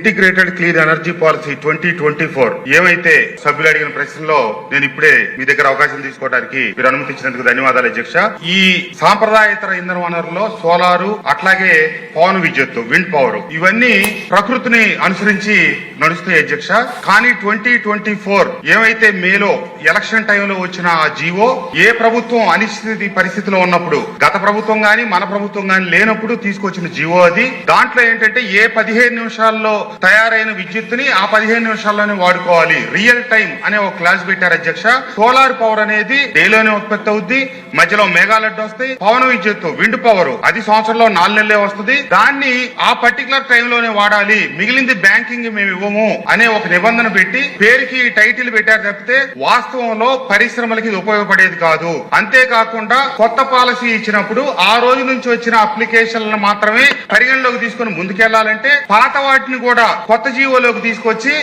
Integrated clean energy policy 2024 ఏమైతే సభ్యులు అడిగిన ప్రశ్నలో నేను ఇప్పుడే మీ దగ్గర అవకాశం తీసుకోవడానికి మీరు అనుమతించినందుకు ధన్యవాదాలు అధ్యక్ష. ఈ సాంప్రదాయేతర ఇంధన వనరుల్లో సోలారు అట్లాగే పవన విద్యుత్ విండ్ పవర్ ఇవన్నీ ప్రకృతిని అనుసరించి నడుస్తాయి అధ్యక్ష. కానీ 2024 ఏమైతే మేలో ఎలక్షన్ టైంలో వచ్చిన ఆ జీవో ఏ ప్రభుత్వం అనిశ్చిత పరిస్థితిలో ఉన్నప్పుడు గత ప్రభుత్వం గాని మన ప్రభుత్వం గాని లేనప్పుడు తీసుకొచ్చిన జీవో అది. దాంట్లో ఏంటంటే ఏ 15 నిమిషాల్లో తయారైన విద్యుత్తుని ఆ 15 నిమిషాల్లోనే వాడుకోవాలి, రియల్ టైం అనే ఒక క్లాస్ పెట్టారు అధ్యక్ష. సోలార్ పవర్ అనేది డేలోనే ఉత్పత్తి అవుద్ది, మధ్యలో మేఘాలడ్డు వస్తాయి. పవన విద్యుత్ విండ్ పవర్ అది సంవత్సరంలో 4 నెలలే వస్తుంది. దాన్ని ఆ పర్టికులర్ టైంలోనే వాడాలి, మిగిలింది బ్యాంకింగ్ మేము ఇవ్వము అనే ఒక నిబంధన పెట్టి పేరుకి టైటిల్ పెట్టారు తప్పితే వాస్తవంలో పరిశ్రమలకి ఇది ఉపయోగపడేది కాదు. అంతేకాకుండా కొత్త పాలసీ ఇచ్చినప్పుడు ఆ రోజు నుంచి వచ్చిన అప్లికేషన్లను మాత్రమే పరిగణలోకి తీసుకుని ముందుకెళ్లాలంటే పాత వాటిని కూడా కొత్త జీవోలోకి తీసుకొచ్చి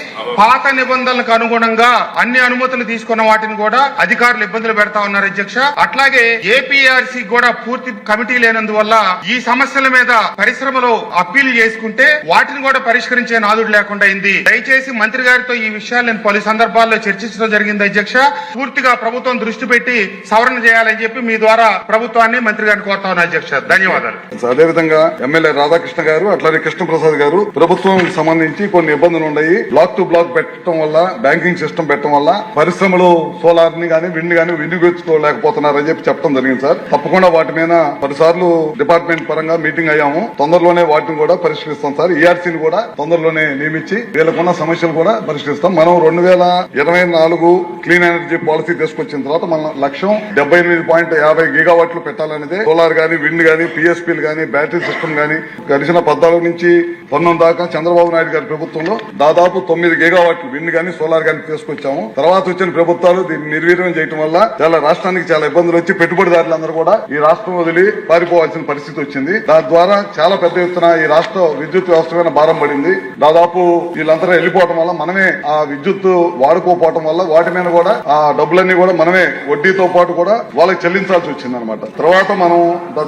పాత నిబంధనలకు అనుగుణంగా అన్ని అనుమతులు తీసుకున్న వాటిని కూడా అధికారులు ఇబ్బందులు పెడతా ఉన్నారు అధ్యక్ష. అట్లాగే ఏపీఆర్సీ కూడా పూర్తి కమిటీ లేనందువల్ల ఈ సమస్యల మీద పరిశ్రమలు అప్పీల్ చేసుకుంటే వాటిని కూడా పరిష్కరించే నాదుడు లేకుండా అయింది. దయచేసి మంత్రి గారితో ఈ విషయాలు నేను పలు సందర్భాల్లో చర్చించడం జరిగింది అధ్యక్ష. పూర్తిగా ప్రభుత్వం దృష్టి పెట్టి సవరణ చేయాలని చెప్పి మీ ద్వారా ప్రభుత్వాన్ని మంత్రి గారిని కోరుతా ఉన్నా అధ్యక్ష. ధన్యవాదాలు. అదేవిధంగా ఎమ్మెల్యే రాధాకృష్ణ గారు అట్లాగే కృష్ణప్రసాద్ గారు ప్రభుత్వం సంబంధించి కొన్ని ఇబ్బందులు ఉన్నాయి. బ్లాక్ టు బ్లాక్ పెట్టడం వల్ల బ్యాంకింగ్ సిస్టమ్ పెట్టడం వల్ల పరిశ్రమలు సోలార్ ని గానీ విండ్ గానీ వినియోగించుకోలేకపోతున్నారని చెప్పి చెప్పడం జరిగింది సార్. తప్పకుండా వాటి మీద పలుసార్లు డిపార్ట్మెంట్ పరంగా మీటింగ్ అయ్యాము. తొందరలోనే వాటిని కూడా పరిష్కరిస్తాం సార్. ఈఆర్సీని కూడా తొందరలోనే నియమించి వీళ్ళకున్న సమస్యలు కూడా పరిష్కరిస్తాం. మనం 2024 క్లీన్ ఎనర్జీ పాలసీ తీసుకొచ్చిన తర్వాత మన లక్ష్యం 78.50 గిగావాట్లు పెట్టాలనేదే. సోలార్ గానీ విండ్ గానీ పిఎస్పీలు గానీ బ్యాటరీ సిస్టమ్ గానీ గడిచిన 14 నుంచి 19 దాకా చంద్రబాబు నాయుడు గారి ప్రభుత్వంలో దాదాపు 9 గిగావాట్లు విండ్ గానీ సోలార్ గానీ తీసుకొచ్చాము. తర్వాత వచ్చిన ప్రభుత్వాలు దీన్ని నిర్వీర్యం చేయడం వల్ల చాలా రాష్ట్రానికి చాలా ఇబ్బందులు వచ్చి పెట్టుబడిదారులందరూ కూడా ఈ రాష్ట్రం వదిలి పారిపోవాల్సిన పరిస్థితి వచ్చింది. దాని ద్వారా చాలా పెద్ద ఎత్తున ఈ రాష్ట్ర విద్యుత్ వ్యవస్థ మీద భారం పడింది. దాదాపు వీళ్ళందరూ వెళ్లిపోవడం వల్ల మనమే ఆ విద్యుత్ వాడుకోపోవడం వల్ల వాటి మీద కూడా ఆ డబ్బులన్నీ కూడా మనమే వడ్డీతో పాటు కూడా వాళ్ళకి చెల్లించాల్సి వచ్చింది అనమాట. తర్వాత మనం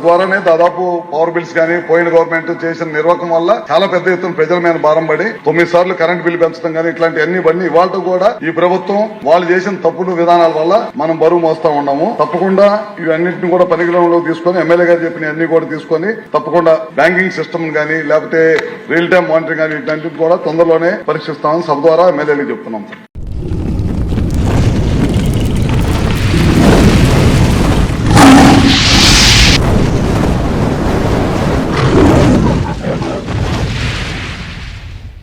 ద్వారానే దాదాపు పవర్ బిల్స్ గానీ పోయిన గవర్నమెంట్ చేసిన నిర్వాహకం వల్ల చాలా పెద్ద ఎత్తున ప్రజల మీద భారం పడి 9 సార్లు కరెంట్ బిల్లు పెంచడం గానీ ఇట్లాంటి అన్ని ఇవాళ కూడా ఈ ప్రభుత్వం వాళ్ళు చేసిన తప్పుడు విధానాల వల్ల మనం బరువు మోస్తా ఉన్నాము. తప్పకుండా ఇవన్నింటిని కూడా పరిగణలోకి తీసుకొని ఎమ్మెల్యే గారు చెప్పిన అన్ని కూడా తీసుకొని తప్పకుండా బ్యాంకింగ్ సిస్టమ్ గానీ లేకపోతే రియల్ టైమ్ మానిటరింగ్ గానీ ఇట్లాంటివి కూడా తొందరలోనే పరీక్షిస్తామని సభ ద్వారా ఎమ్మెల్యేలకు చెప్తున్నాం.